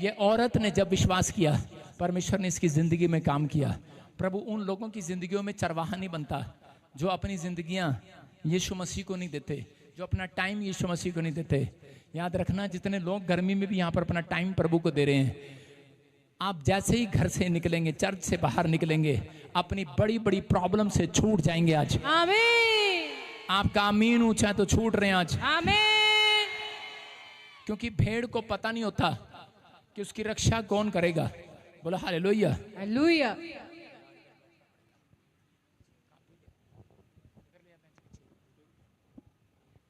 ये औरत ने जब विश्वास किया, परमेश्वर ने इसकी जिंदगी में काम किया। प्रभु उन लोगों की जिंदगियों में चरवाहा नहीं बनता जो अपनी जिंदगियां यीशु मसीह को नहीं देते, जो अपना टाइम यीशु मसीह को नहीं देते। याद रखना, जितने लोग गर्मी में भी यहाँ पर अपना टाइम प्रभु को दे रहे हैं, आप जैसे ही घर से निकलेंगे, चर्च से बाहर निकलेंगे, अपनी बड़ी बड़ी प्रॉब्लम से छूट जाएंगे आज। आमीन। आपका आमीन ऊंचा तो छूट रहे हैं आज। आमीन। क्योंकि भेड़ को पता नहीं होता कि उसकी रक्षा कौन करेगा। बोला हालेलुया। हालेलुया।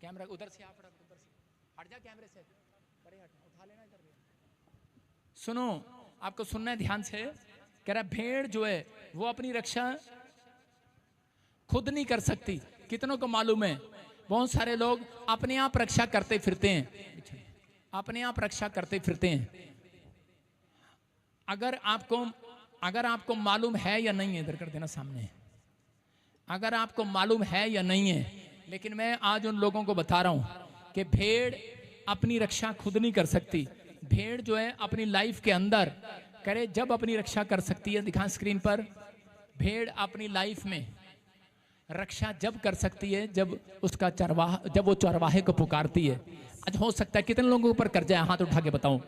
कैमरा उधर से आप, उधर से हट जा, कैमरे से परे हट, उठा लेना इधर। सुनो, आपको सुनना है ध्यान से। कह रहा भेड़ जो है वो अपनी रक्षा खुद नहीं कर सकती। कितनों को मालूम है, बहुत सारे लोग अपने आप रक्षा करते फिरते हैं, अपने आप रक्षा करते फिरते हैं। अगर आपको मालूम है या नहीं है, इधर कर देना सामने, अगर आपको मालूम है या नहीं है, लेकिन मैं आज उन लोगों को बता रहा हूं कि भेड़ अपनी रक्षा खुद नहीं कर सकती। भेड़ जो है अपनी लाइफ के अंदर करे जब अपनी रक्षा कर सकती है। दिखा स्क्रीन पर, भेड़ अपनी लाइफ में रक्षा जब कर सकती है जब उसका जब वो चरवाहे को पुकारती है। आज हो सकता है कितने लोगों के ऊपर कर्जा है, हाथ उठा के बताऊं,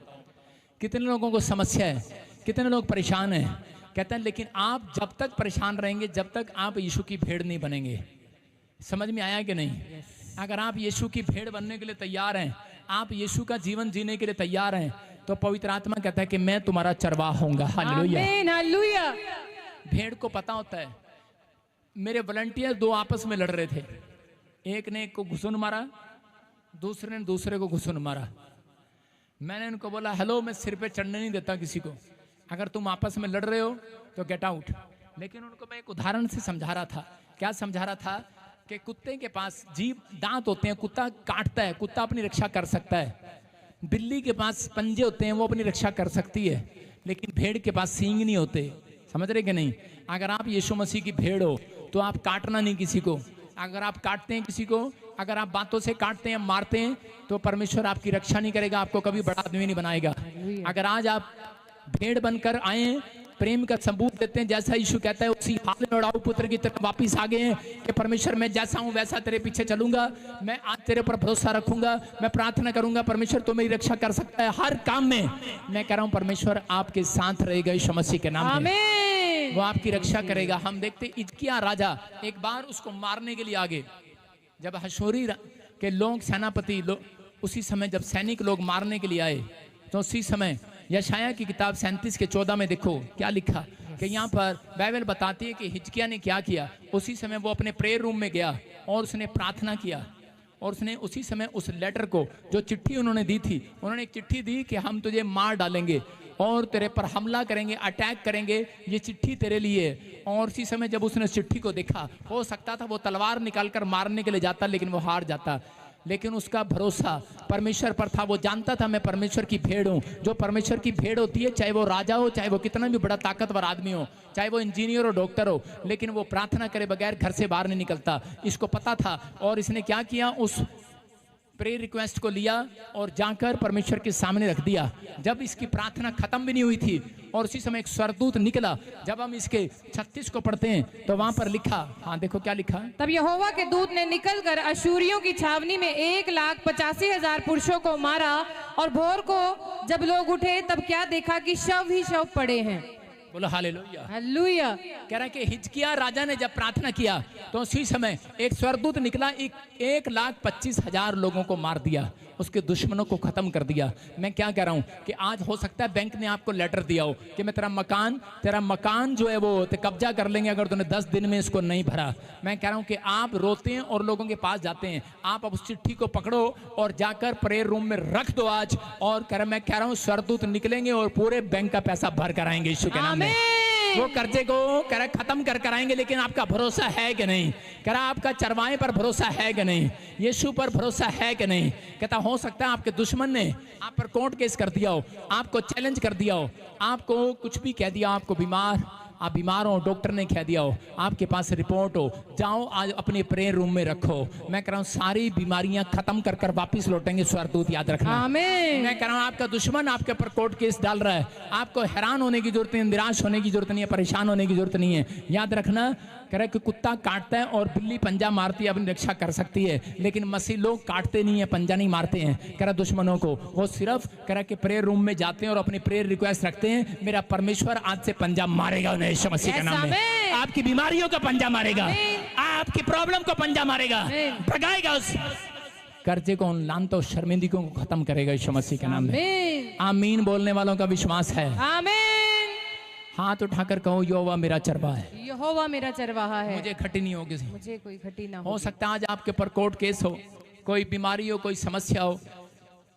कितने लोगों को समस्या है, कितने लोग परेशान हैं। कहते हैं लेकिन आप जब तक परेशान रहेंगे, जब तक आप यीशु की भेड़ नहीं बनेंगे। समझ में आया कि नहीं? अगर आप यीशु की भेड़ बनने के लिए तैयार हैं, आप यीशु का जीवन जीने के लिए तैयार हैं, तो पवित्र आत्मा कहता है कि मैं तुम्हारा चरवाहा होऊंगा। हालेलुया। आमीन। हालेलुया। भेड़ को पता होता है। मेरे वॉलंटियर दो आपस में लड़ रहे थे, एक ने एक को घुसून मारा, दूसरे ने दूसरे को घुसून मारा। मैंने उनको बोला, हेलो, मैं सिर पे चढ़ने नहीं देता किसी को, अगर तुम आपस में लड़ रहे हो तो गेट आउट। लेकिन उनको मैं एक उदाहरण से समझा रहा था। क्या समझा रहा था? कि कुत्ते के पास जीभ दांत होते हैं, कुत्ता काटता है, कुत्ता अपनी रक्षा कर सकता है। बिल्ली के पास पंजे होते हैं, वो अपनी रक्षा कर सकती है। लेकिन भेड़ के पास सींग नहीं होते। समझ रहे कि नहीं? अगर आप यीशु मसीह की भेड़ हो तो आप काटना नहीं किसी को। अगर आप काटते हैं किसी को, अगर आप बातों से काटते हैं, मारते हैं, तो परमेश्वर आपकी रक्षा नहीं करेगा, आपको कभी बड़ा आदमी नहीं बनाएगा। अगर आज आप भेड़ बनकर आए, प्रेम का सबूत देते हैं, जैसा यीशु कहता है उसी हाल में उड़ाऊ पुत्र की तरफ वापिस आ गए हैं कि परमेश्वर मैं जैसा हूं वैसा तेरे पीछे चलूंगा, मैं आज तेरे पर भरोसा रखूंगा, मैं प्रार्थना करूंगा, परमेश्वर तो मेरी रक्षा कर सकता है हर काम में। मैं कह रहा हूं परमेश्वर आपके साथ रहेगा यीशु मसीह के नाम में, वो आपकी रक्षा करेगा। हम देखते हिजकिय्याह राजा एक बार उसको मारने के लिए आगे, जब हशोरी के लोग सेनापति उसी समय जब सैनिक लोग मारने के लिए आए, तो उसी समय यशायाह की किताब 37:14 में देखो क्या लिखा कि यहाँ पर बाइबल बताती है कि हिजकिय्याह ने क्या किया। उसी समय वो अपने प्रेयर रूम में गया और उसने प्रार्थना किया, और उसने उसी समय उस लेटर को, जो चिट्ठी उन्होंने दी थी, उन्होंने एक चिट्ठी दी कि हम तुझे मार डालेंगे और तेरे पर हमला करेंगे, अटैक करेंगे, ये चिट्ठी तेरे लिए। और उसी समय जब उसने चिट्ठी को देखा, हो सकता था वो तलवार निकालकर मारने के लिए जाता, लेकिन वो हार जाता। लेकिन उसका भरोसा परमेश्वर पर था। वो जानता था मैं परमेश्वर की भेड़ हूँ। जो परमेश्वर की भेड़ होती है, चाहे वो राजा हो, चाहे वो कितना भी बड़ा ताकतवर आदमी हो, चाहे वो इंजीनियर हो, डॉक्टर हो, लेकिन वो प्रार्थना करे बगैर घर से बाहर नहीं निकलता। इसको पता था, और इसने क्या किया, उस प्रेयर रिक्वेस्ट को लिया और जाकर परमेश्वर के सामने रख दिया। जब इसकी प्रार्थना खत्म भी नहीं हुई थी, और उसी समय एक स्वर्गदूत निकला। जब हम इसके 36 को पढ़ते हैं तो वहां पर लिखा, हाँ देखो क्या लिखा। तब यहोवा के दूत ने निकलकर अशूरियों की छावनी में 1,85,000 पुरुषों को मारा, और भोर को जब लोग उठे तब क्या देखा कि शव ही शव पड़े हैं। बोलो हालेलुया। हालेलुया। कह रहा है कि हिजकिय्याह राजा ने जब प्रार्थना किया तो उसी समय एक स्वर्गदूत निकला, 1,25,000 लोगों को मार दिया, उसके दुश्मनों को खत्म कर दिया। मैं क्या कह रहा हूं कि आज हो सकता है बैंक ने आपको लेटर दिया हो कि मैं तेरा मकान जो है वो कब्जा कर लेंगे अगर तूने 10 दिन में इसको नहीं भरा। मैं कह रहा हूं कि आप रोते हैं और लोगों के पास जाते हैं, आप अब उस चिट्ठी को पकड़ो और जाकर प्रेयर रूम में रख दो आज। और मैं कह रहा हूं स्वर्गदूत निकलेंगे और पूरे बैंक का पैसा भर कर आएंगे यीशु के नाम में। वो कर्जे को कह रहा खत्म कर आएंगे। लेकिन आपका भरोसा है कि नहीं? कह रहा आपका चरवाहे पर भरोसा है कि नहीं? यीशु पर भरोसा है कि नहीं? कहता हो सकता है आपके दुश्मन ने आप पर कोर्ट केस कर दिया हो, आपको चैलेंज कर दिया हो, आपको कुछ भी कह दिया, आपको बीमार आप बीमार हो, डॉक्टर ने कह दिया हो, आपके पास रिपोर्ट हो, जाओ आज अपने प्रेयर रूम में रखो। मैं कह रहा हूँ सारी बीमारियां खत्म कर कर वापिस लौटेंगे स्वर्गदूत, याद रखना। आमीन। मैं कह रहा हूँ आपका दुश्मन आपके ऊपर कोर्ट केस डाल रहा है, आपको हैरान होने की जरूरत नहीं, निराश होने की जरूरत नहीं है, परेशान होने की जरूरत नहीं है। याद रखना, कह रहा कि कुत्ता काटता है और बिल्ली पंजा मारती है, अपनी रक्षा कर सकती है, लेकिन मसीह लोग काटते नहीं है, पंजा नहीं मारते हैं। कह रहा दुश्मनों को, वो सिर्फ कह रहा कि प्रेयर रूम में जाते हैं और अपनी प्रेयर रिक्वेस्ट रखते हैं, मेरा परमेश्वर आज से पंजा मारेगा उन्हें यीशु मसीह के नाम में। आपकी बीमारियों का पंजा मारेगा, आपकी प्रॉब्लम को पंजा मारेगा, भगाएगा, उस कर्जे को, उन लानतों शर्मिंदगियों को खत्म करेगा यीशु मसीह के नाम में। आमीन बोलने वालों का विश्वास है? आमीन। हाथ उठाकर कहो, यहोवा मेरा चरवाहा है, यहोवा मेरा चरवाहा है, मुझे खटी नहीं होगी, मुझे कोई खटी ना हो सकता है आज आपके ऊपर कोर्ट केस हो, कोई बीमारी हो, कोई समस्या हो,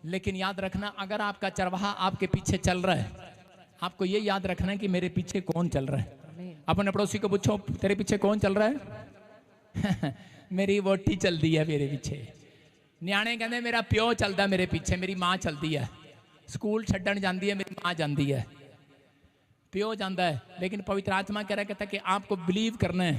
लेकिन याद रखना अगर आपका चरवाहा आपके पीछे चल रहा है, आपको ये याद रखना है कि मेरे पीछे कौन चल रहा है। अपने पड़ोसी को पूछो, तेरे पीछे कौन चल रहा है? मेरी वोटी चलती है मेरे पीछे। न्याणे कहते मेरा प्यो चलता मेरे पीछे, मेरी माँ चलती है, स्कूल छड्डन जाती है मेरी माँ जाती है, प्यो जाता है। लेकिन पवित्र आत्मा कह रहा, कहता है कि आपको बिलीव करना है,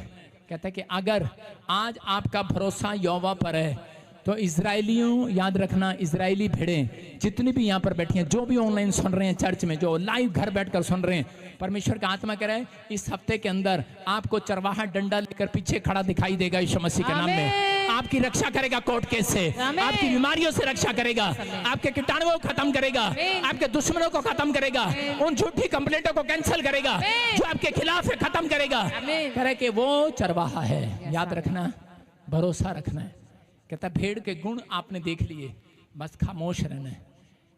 कहता है कि अगर आज आपका भरोसा यहोवा पर है तो इजरायलियों, याद रखना इजरायली भेड़ें जितनी भी यहाँ पर बैठी हैं, जो भी ऑनलाइन सुन रहे हैं, चर्च में जो लाइव घर बैठकर सुन रहे हैं, परमेश्वर का आत्मा कह रहा है इस हफ्ते के अंदर आपको चरवाहा डंडा लेकर पीछे खड़ा दिखाई देगा यीशु मसीह के नाम में। आपकी रक्षा करेगा कोर्ट केस से, आपकी बीमारियों से रक्षा करेगा, आपके कीटाणुओं को खत्म करेगा, आपके दुश्मनों को खत्म करेगा, उन झूठी कंप्लेंटों को कैंसिल करेगा जो आपके खिलाफ है, खत्म करेगा। कह रहे कि वो चरवाहा है, याद रखना, भरोसा रखना है। कहता भेड़ के गुण आपने देख लिए, बस खामोश रहना है।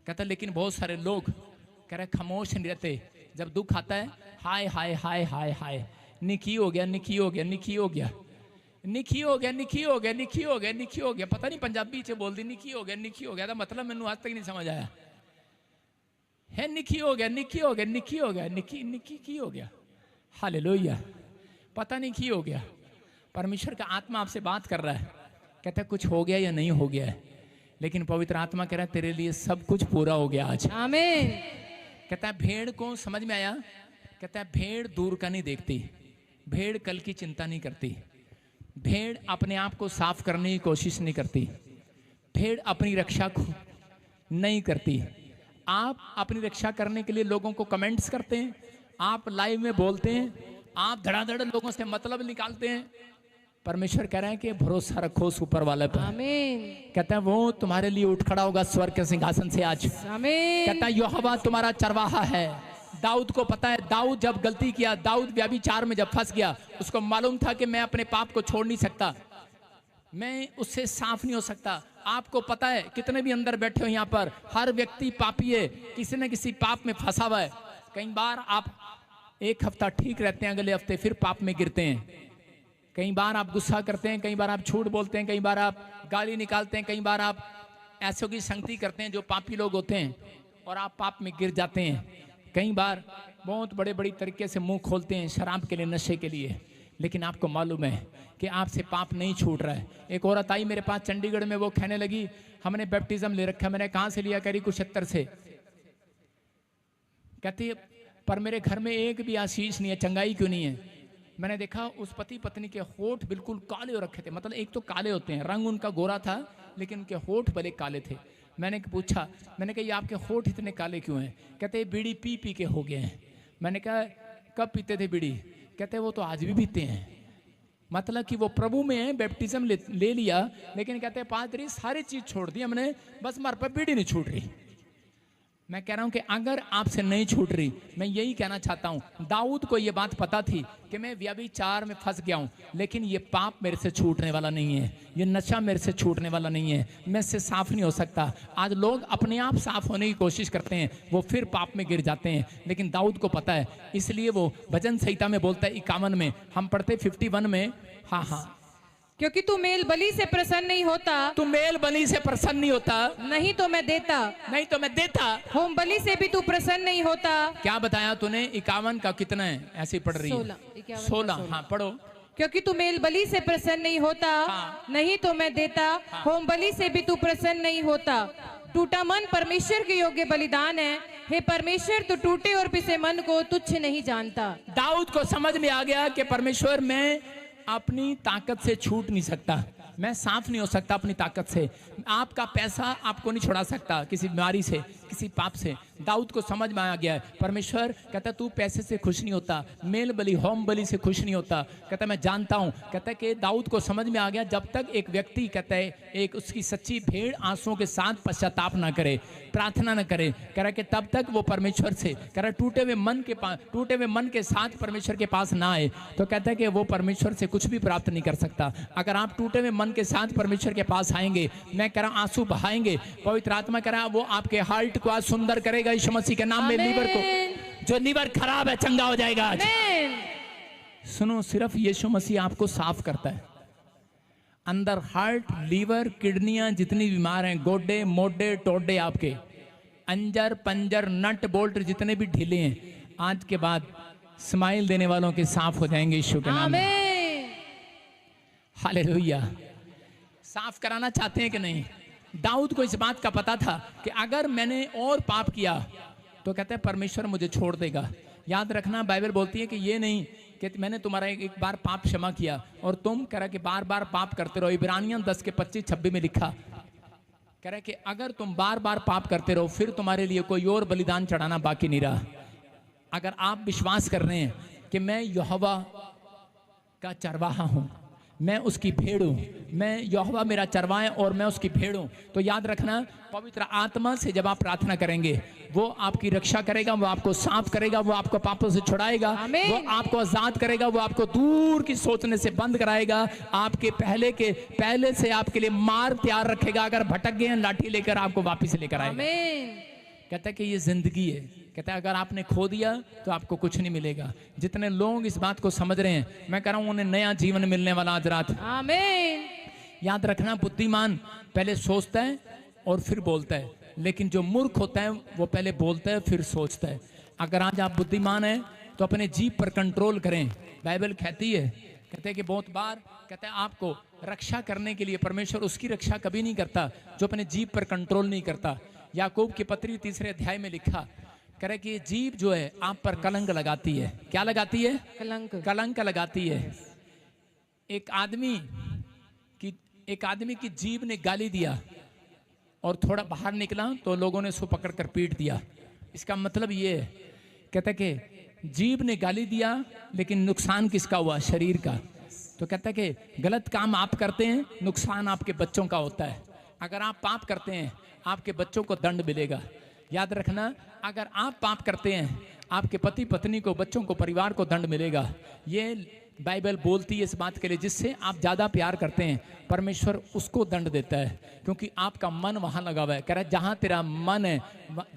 कहता लेकिन बहुत सारे लोग कह रहे खामोश नहीं रहते, जब दुख आता है हाय हाय हाय हाय हाय, निकी हो गया, निकी हो गया, निकी हो गया, निकी हो गया, निकी हो गया, निकी हो गया, निकी हो गया। पता नहीं पंजाबी से बोल दी निकी हो गया, निकी हो गया था मतलब मैंने आज तक नहीं समझ आया है। निकी हो गया, निकी हो गया, निकी हो गया, निकी निकी की हो गया, हालेलुया। पता नहीं की हो गया। परमेश्वर का आत्मा आपसे बात कर रहा है, कहता है कुछ हो गया या नहीं हो गया है, लेकिन पवित्र आत्मा कह रहा है तेरे लिए सब कुछ पूरा हो गया आज। आमीन। कहता है भेड़ को समझ में आया, कहता है भेड़ दूर का नहीं देखती, भेड़ कल की चिंता नहीं करती, भेड़ अपने आप को साफ करने की कोशिश नहीं करती, भेड़ अपनी रक्षा नहीं करती। आप अपनी रक्षा करने के लिए लोगों को कमेंट्स करते हैं, आप लाइव में बोलते हैं, आप धड़ाधड़ लोगों से मतलब निकालते हैं। परमेश्वर कह रहे हैं कि भरोसा रखो उस ऊपर वाले पर। आमीन। कहता है वो तुम्हारे लिए उठ खड़ा होगा स्वर्ग के सिंहासन से आज। आमीन। कहता है यहोवा तुम्हारा चरवाहा है। दाऊद को पता है, दाऊद जब गलती किया, दाऊद व्यभिचार में जब फंस गया, उसको मालूम था कि मैं अपने पाप को छोड़ नहीं सकता, मैं उससे साफ नहीं हो सकता। आपको पता है कितने भी अंदर बैठे हो यहाँ पर, हर व्यक्ति पापी है, किसी न किसी पाप में फंसा हुआ है। कई बार आप एक हफ्ता ठीक रहते हैं, अगले हफ्ते फिर पाप में गिरते हैं। कई बार आप गुस्सा करते हैं, कई बार आप झूठ बोलते हैं, कई बार आप गाली निकालते हैं, कई बार आप ऐसों की संगति करते हैं जो पापी लोग होते हैं और आप पाप में गिर जाते हैं। कई बार बहुत बड़े बड़ी तरीके से मुंह खोलते हैं शराब के लिए, नशे के लिए, लेकिन आपको मालूम है कि आपसे पाप नहीं छूट रहा है। एक औरत आई मेरे पास चंडीगढ़ में, वो कहने लगी हमने बैप्टिज्म ले रखा है। मैंने कहाँ से लिया? कह रही कुशत्तर से। कहती है पर मेरे घर में एक भी आशीष नहीं है, चंगाई क्यों नहीं है? मैंने देखा उस पति पत्नी के होठ बिल्कुल काले हो रखे थे, मतलब एक तो काले होते हैं, रंग उनका गोरा था लेकिन उनके होठ भले काले थे। मैंने पूछा, मैंने कहा ये आपके होठ इतने काले क्यों हैं? कहते बीड़ी पी पी के हो गए हैं। मैंने कहा कब पीते थे बीड़ी? कहते वो तो आज भी पीते हैं। मतलब कि वो प्रभु में है, बैप्टिज्म ले लिया, लेकिन कहते पादरी सारी चीज छोड़ दी हमने, बस हमारे पर बीड़ी नहीं छूट रही। मैं कह रहा हूं कि अगर आपसे नहीं छूट रही, मैं यही कहना चाहता हूं, दाऊद को यह बात पता थी कि मैं व्यभिचार में फंस गया हूं, लेकिन ये पाप मेरे से छूटने वाला नहीं है, ये नशा मेरे से छूटने वाला नहीं है, मैं इससे साफ नहीं हो सकता। आज लोग अपने आप साफ होने की कोशिश करते हैं, वो फिर पाप में गिर जाते हैं, लेकिन दाऊद को पता है, इसलिए वो भजन संहिता में बोलता है 51 में, हम पढ़ते 51 में, हाँ हाँ, क्योंकि तू मेल बलि से प्रसन्न नहीं होता, तू मेल बलि से प्रसन्न नहीं होता, नहीं तो मैं देता, नहीं तो मैं देता, होम बलि से भी तू प्रसन्न नहीं होता। क्या बताया तूने? 51 का कितना है? ऐसे पढ़ रही है 16। हाँ पढ़ो। क्योंकि तू मेल बलि से प्रसन्न नहीं होता, हाँ। नहीं तो मैं देता, होम बलि से भी तू प्रसन्न नहीं होता। टूटा मन परमेश्वर के योग्य बलिदान है। हे परमेश्वर, तू टूटे और पिसे मन को तुच्छ नहीं जानता। दाऊद को समझ में आ गया कि परमेश्वर, मैं अपनी ताकत से छूट नहीं सकता, मैं साफ नहीं हो सकता अपनी ताकत से। आपका पैसा आपको नहीं छुड़ा सकता किसी बीमारी से, किसी पाप से। दाऊद को समझ में आ गया है। परमेश्वर कहता तू पैसे से खुश नहीं होता, मेल बलि होम बलि से खुश नहीं होता। कहता मैं जानता हूं। कहता है कि दाऊद को समझ में आ गया, जब तक एक व्यक्ति कहता है एक उसकी सच्ची भेड़ आंसुओं के साथ पश्चाताप ना करे, प्रार्थना ना करे, कह रहा कि तब तक वो परमेश्वर से, कह रहा टूटे हुए मन के साथ परमेश्वर के पास ना आए तो कहता है कि वो परमेश्वर से कुछ भी प्राप्त नहीं कर सकता। अगर आप टूटे हुए मन के साथ परमेश्वर के पास आएंगे, मैं कह रहा हूं आंसू बहाएंगे, पवित्र आत्मा कह रहा वो आपके हार्ट को आज सुंदर करेगा यीशु मसीह के नाम में। लीवर को, जो लीवर खराब है, चंगा हो जाएगा आज। सुनो, सिर्फ यीशु मसीह आपको साफ करता है। अंदर हार्ट, लीवर, किडनियां जितनी बीमार हैं, गोडे मोडे टोडे, आपके अंजर पंजर नट बोल्ट जितने भी ढीले हैं, आज के बाद स्माइल देने वालों के साफ हो जाएंगे यीशु के नाम में। हालेलुया। साफ कराना चाहते हैं कि नहीं? दाऊद को इस बात का पता था कि अगर मैंने और पाप किया तो कहते हैं परमेश्वर मुझे छोड़ देगा। याद रखना, बाइबल बोलती है कि ये नहीं कि मैंने तुम्हारा एक बार पाप क्षमा किया और तुम कह रहा कि बार बार पाप करते रहो। इब्रानियन 10 के 25-26 में लिखा, कह रहा कि अगर तुम बार बार पाप करते रहो फिर तुम्हारे लिए कोई और बलिदान चढ़ाना बाकी नहीं रहा। अगर आप विश्वास कर रहे हैं कि मैं यहोवा का चरवाहा हूं, मैं उसकी भेड़ हूं, मैं यहोवा मेरा चरवाहा है और मैं उसकी भेड़ हूं, तो याद रखना पवित्र आत्मा से जब आप प्रार्थना करेंगे वो आपकी रक्षा करेगा, वो आपको साफ करेगा, वो आपको पापों से छुड़ाएगा, वो आपको आजाद करेगा, वो आपको दूर की सोचने से बंद कराएगा, आपके पहले से आपके लिए मार्ग तैयार रखेगा। अगर भटक गए हैं, लाठी लेकर आपको वापस लेकर आएगा। कहता है कि ये जिंदगी है। कहता है अगर आपने खो दिया तो आपको कुछ नहीं मिलेगा। जितने लोग इस बात को समझ रहे हैं, मैं कह रहा हूं उन्हें नया जीवन मिलने वाला आज रात। आमीन। याद रखना, बुद्धिमान पहले सोचता है और फिर बोलता है, लेकिन जो मूर्ख होता है वो पहले बोलता है फिर सोचता है। अगर आज आप बुद्धिमान हैं तो अपने जीभ पर कंट्रोल करें। बाइबल कहती है, कहते हैं कि बहुत बार कहते हैं आपको रक्षा करने के लिए परमेश्वर उसकी रक्षा कभी नहीं करता जो अपने जीभ पर कंट्रोल नहीं करता। याकूब की पत्री 3 अध्याय में लिखा, कह रहे कि जीभ जो है आप पर कलंक लगाती है। क्या लगाती है? कलंक लगाती है। एक आदमी की जीभ ने गाली दिया और थोड़ा बाहर निकला तो लोगों ने उसको पकड़कर पीट दिया। इसका मतलब ये है, कहता कि जीभ ने गाली दिया लेकिन नुकसान किसका हुआ? शरीर का। तो कहता है कि गलत काम आप करते हैं, नुकसान आपके बच्चों का होता है। अगर आप पाप करते हैं आपके बच्चों को दंड मिलेगा। याद रखना, अगर आप पाप करते हैं आपके पति पत्नी को, बच्चों को, परिवार को दंड मिलेगा। ये बाइबल बोलती है इस बात के लिए, जिससे आप ज़्यादा प्यार करते हैं परमेश्वर उसको दंड देता है, क्योंकि आपका मन वहाँ लगा हुआ है। कह रहा है जहाँ तेरा मन है,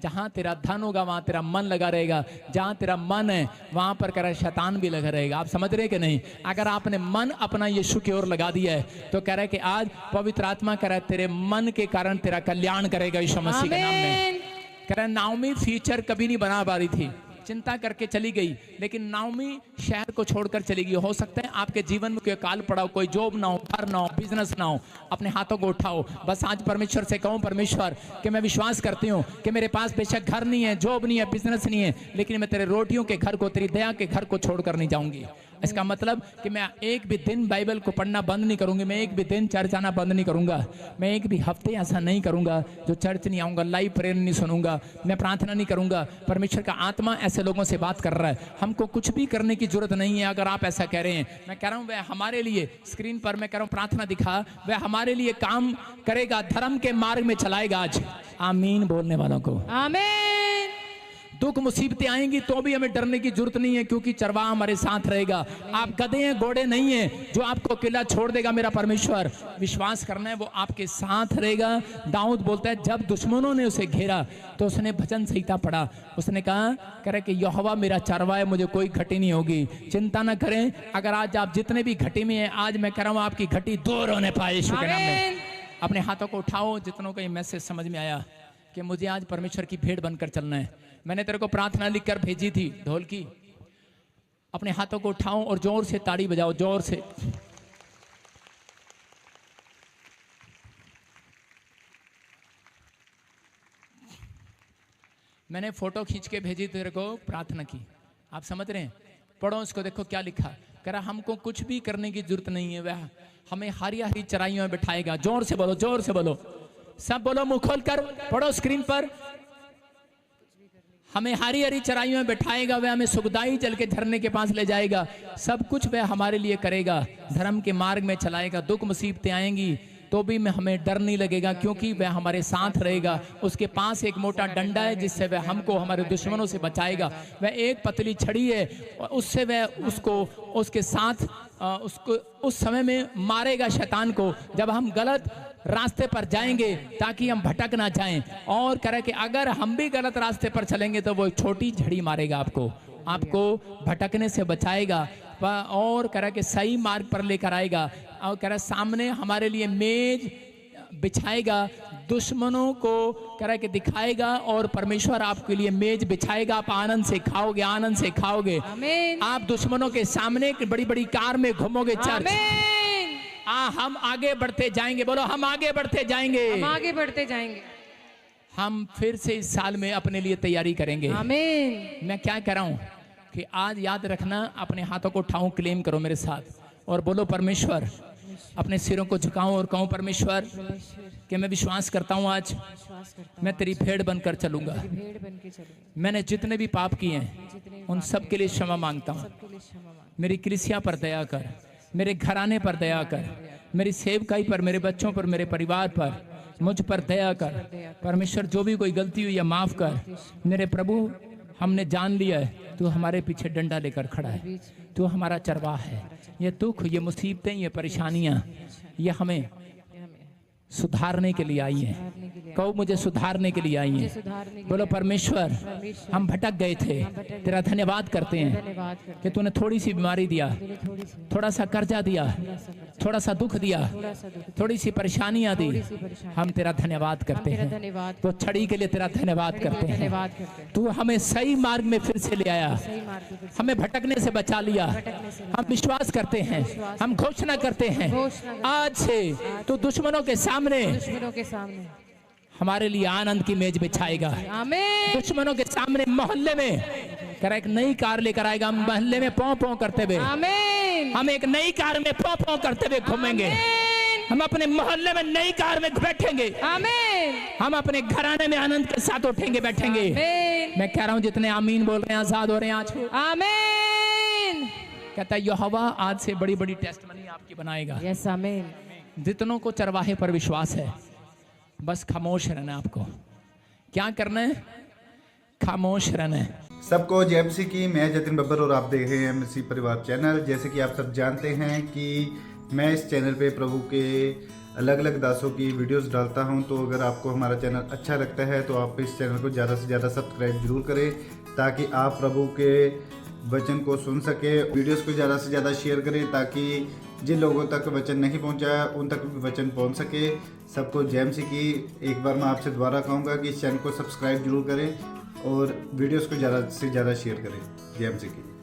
जहाँ तेरा धन होगा वहाँ तेरा मन लगा रहेगा। जहाँ तेरा मन है वहाँ पर कह रहा है शैतान भी लगा रहेगा। आप समझ रहे कि नहीं? अगर आपने मन अपना यीशु की ओर लगा दिया है तो कह रहा है कि आज पवित्र आत्मा कह रहा है तेरे मन के कारण तेरा कल्याण करेगा यीशु मसीह के नाम में। कह रहा है नाओमी फ्यूचर कभी नहीं बना पा रही थी, चिंता करके चली गई, लेकिन नाओमी शहर को छोड़कर चली गई। हो सकता है आपके जीवन में कोई काल पड़ा हो, कोई जॉब ना हो, घर ना हो, बिजनेस ना हो। अपने हाथों को उठाओ, बस आज परमेश्वर से कहूं, परमेश्वर कि मैं विश्वास करती हूं कि मेरे पास बेशक घर नहीं है, जॉब नहीं है, बिजनेस नहीं है, लेकिन मैं तेरे रोटियों के घर को, तेरी दया के घर को छोड़कर नहीं जाऊंगी। इसका मतलब कि मैं एक भी दिन बाइबल को पढ़ना बंद नहीं करूंगी, मैं एक भी दिन चर्च आना बंद नहीं करूंगा, मैं एक भी हफ्ते ऐसा नहीं करूंगा जो चर्च नहीं आऊंगा, लाइव प्रेयर नहीं सुनूंगा, मैं प्रार्थना नहीं करूंगा। परमेश्वर का आत्मा ऐसे लोगों से बात कर रहा है। हमको कुछ भी करने की जरूरत नहीं है। अगर आप ऐसा कह रहे हैं, मैं कह रहा हूं वह हमारे लिए स्क्रीन पर मैं कह रहा हूं प्रार्थना दिखा, वह हमारे लिए काम करेगा, धर्म के मार्ग में चलाएगा। आज आमीन बोलने वालों को आमीन। दुख मुसीबतें आएंगी तो भी हमें डरने की जरूरत नहीं है, क्योंकि चरवाहा हमारे साथ रहेगा। आप गधे हैं, घोड़े नहीं हैं जो आपको अकेला छोड़ देगा। मेरा परमेश्वर, विश्वास करना है, वो आपके साथ रहेगा। दाऊद बोलता है जब दुश्मनों ने उसे घेरा तो उसने भजन संहिता पढ़ा। उसने कहा, कह रहे कि यहोवा मेरा चरवाहा है, मुझे कोई घटी नहीं होगी। चिंता ना करें। अगर आज आप जितने भी घटी में हैं, आज मैं कह रहा हूं आपकी घटी दूर होने पाए यीशु के नाम में। अपने हाथों को उठाओ जितनों को ये मैसेज समझ में आया कि मुझे आज परमेश्वर की भेड़ बनकर चलना है। मैंने तेरे को प्रार्थना लिखकर भेजी थी ढोल की। अपने हाथों को उठाओ और जोर से ताड़ी बजाओ, जोर से। मैंने फोटो खींच के भेजी तेरे को, प्रार्थना की। आप समझ रहे हैं? पढ़ो इसको, देखो क्या लिखा। कह रहा हमको कुछ भी करने की जरूरत नहीं है, वह हमें हरी हरी चराइयों में बिठाएगा। जोर से बोलो, जोर से बोलो, सब बोलो, मुंह खोल कर पढ़ो स्क्रीन पर। हमें हरी हरी चराइयों में बिठाएगा, वह हमें सुखदाई जल के झरने के पास ले जाएगा। सब कुछ वह हमारे लिए करेगा, धर्म के मार्ग में चलाएगा। दुख मुसीबतें आएंगी तो भी हमें डर नहीं लगेगा, क्योंकि वह हमारे साथ रहेगा। उसके पास एक मोटा डंडा है जिससे वह हमको हमारे दुश्मनों से बचाएगा। वह एक पतली छड़ी है, उससे वह उसको उसके साथ उसको उस समय में मारेगा शैतान को, जब हम गलत रास्ते पर जाएंगे, ताकि हम भटक ना जाएं। और कह रहे कि अगर हम भी गलत रास्ते पर चलेंगे तो वो छोटी झड़ी मारेगा, आपको भटकने से बचाएगा और कह रहा कि सही मार्ग पर लेकर आएगा। और कह रहा सामने हमारे लिए मेज बिछाएगा, दुश्मनों को कह रहा कि दिखाएगा, और परमेश्वर आपके लिए मेज बिछाएगा। आप आनंद से खाओगे, आनंद से खाओगे। आमीन। आप दुश्मनों के सामने बड़ी बड़ी कार में घूमोगे चर्च। आमीन। हम आगे बढ़ते जाएंगे, बोलो हम आगे बढ़ते जाएंगे, हम आगे बढ़ते जाएंगे। हम फिर से इस साल में अपने लिए तैयारी करेंगे। आमीन। मैं क्या कह रहा हूं कि आज याद रखना, अपने हाथों को उठाऊं, क्लेम करो मेरे साथ और बोलो परमेश्वर। अपने सिरों को झुकाऊं और कहूं परमेश्वर कि मैं विश्वास करता हूं आज मैं तेरी भेड़ बनकर चलूंगा। मैंने जितने भी पाप किए हैं उन सब के लिए क्षमा मांगता हूं। मेरी कलीसिया पर दया कर, मेरे घराने पर दया कर, मेरी सेवकाई पर, मेरे बच्चों पर, मेरे परिवार पर, मुझ पर दया कर। परमेश्वर जो भी कोई गलती हुई है माफ कर। मेरे प्रभु, हमने जान लिया है तू हमारे पीछे डंडा लेकर खड़ा है, तू हमारा चरवाहा है। ये दुख, ये मुसीबतें, ये परेशानियां, ये हमें सुधारने के लिए आई हैं। कहो मुझे सुधारने के लिए आई हैं। बोलो परमेश्वर, हम भटक गए थे, तेरा धन्यवाद करते हैं कि तूने थोड़ी सी बीमारी दिया, थोड़ा सा कर्जा दिया, थोड़ा सा दुख दिया, थोड़ी सी परेशानियां दी। हम तेरा धन्यवाद करते हैं, वो छड़ी के लिए तेरा धन्यवाद करते हैं। तू हमें सही मार्ग में फिर से ले आया, हमें भटकने से बचा लिया। हम विश्वास करते हैं, हम घोषणा करते हैं, आज से तू दुश्मनों के सामने हमारे लिए आनंद की मेज बिछाएगा। आमीन। दुश्मनों के सामने मोहल्ले में करा एक नई कार लेकर आएगा। हम मोहल्ले में पौ पौ करते हुए, आमीन। हम एक नई कार में पौ पौ करते हुए घूमेंगे। हम अपने मोहल्ले में नई कार में बैठेंगे। आमीन। हम अपने घराने में आनंद के साथ उठेंगे, बैठेंगे। आमीन। मैं कह रहा हूँ जितने आमीन बोल रहे हैं आजाद हो रहे हैं आज। आमीन। कहता है यहोवा आज से बड़ी बड़ी टेस्टमनी आपकी बनाएगा। यस, आमीन। जितनों को चरवाहे पर विश्वास है, बस खामोश रहना है। आपको क्या करना है? खामोश रहना है। सबको जय मसीह की। मैं जतिन बब्बर और आप देख रहे हैं मसीह परिवार चैनल। जैसे कि आप सब जानते हैं कि मैं इस चैनल पे प्रभु के अलग अलग दासों की वीडियोस डालता हूं, तो अगर आपको हमारा चैनल अच्छा लगता है तो आप इस चैनल को ज़्यादा से ज़्यादा सब्सक्राइब जरूर करें, ताकि आप प्रभु के वचन को सुन सके। वीडियोस को ज़्यादा से ज़्यादा शेयर करें, ताकि जिन लोगों तक वचन नहीं पहुंचा उन तक भी वचन पहुंच सके। सबको जय मसीह की। एक बार मैं आपसे दोबारा कहूँगा कि इस चैनल को सब्सक्राइब जरूर करें और वीडियोस को ज़्यादा से ज़्यादा शेयर करें। जय मसीह की।